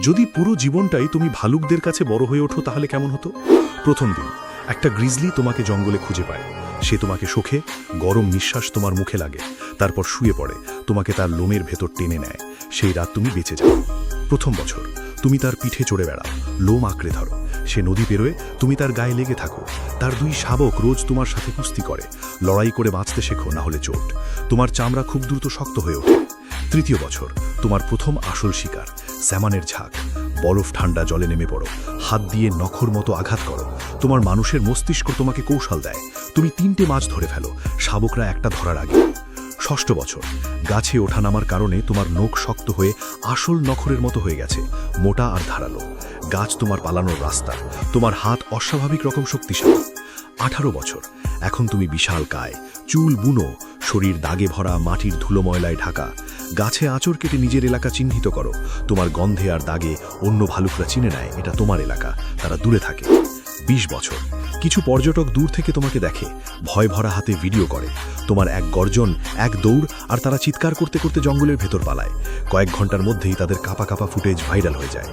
যদি পুরো জীবনটাই তুমি ভালুকদের কাছে বড় হয়ে ওঠো তাহলে কেমন হতো? প্রথম দিন একটা গ্রিজলি তোমাকে জঙ্গলে খুঁজে পায়। সে তোমাকে শোখে, গরম নিঃশ্বাস তোমার মুখে লাগে, তারপর শুয়ে পড়ে, তোমাকে তার লোমের ভেতর টেনে নেয়। সেই রাত তুমি বেঁচে যাও। প্রথম বছর তুমি তার পিঠে চড়ে বেড়াও, লোম আঁকড়ে ধরো। সে নদী পেরোয়, তুমি তার গায়ে লেগে থাকো। তার দুই শাবক রোজ তোমার সাথে কুস্তি করে। লড়াই করে বাঁচতে শেখো, না হলে চোট। তোমার চামড়া খুব দ্রুত শক্ত হয়ে ওঠে। তৃতীয় বছর তোমার প্রথম আসল শিকার, স্যামনের ঝাঁক। বরফ ঠান্ডা জলে নেমে পড়ো, হাত দিয়ে নখর মতো আঘাত করো। তোমার মানুষের মস্তিষ্ক তোমাকে কৌশল দেয়। তুমি 3টে মাছ ধরে ফেলো, শাবকরা একটা ধরার আগে। ষষ্ঠ বছর গাছে ওঠানামার কারণে তোমার নখ শক্ত হয়ে আসল নখরের মতো হয়ে গেছে, মোটা আর ধারালো। গাছ তোমার পালানোর রাস্তা, তোমার হাত অস্বাভাবিক রকম শক্তিশালী। 18 বছর এখন তুমি বিশাল কায়, চুল বুনো, শরীর দাগে ভরা, মাটির ধুলো ময়লায় ঢাকা। গাছে আঁচড় কেটে নিজের এলাকা চিহ্নিত করো। তোমার গন্ধে আর দাগে অন্য ভালুকরা চিনে নেয় এটা তোমার এলাকা, তারা দূরে থাকে। 20 বছর কিছু পর্যটক দূর থেকে তোমাকে দেখে, ভয় ভরা হাতে ভিডিও করে। তোমার এক গর্জন, এক দৌড়, আর তারা চিৎকার করতে করতে জঙ্গলের ভেতর পালায়। কয়েক ঘন্টার মধ্যেই তাদের কাঁপা কাঁপা ফুটেজ ভাইরাল হয়ে যায়।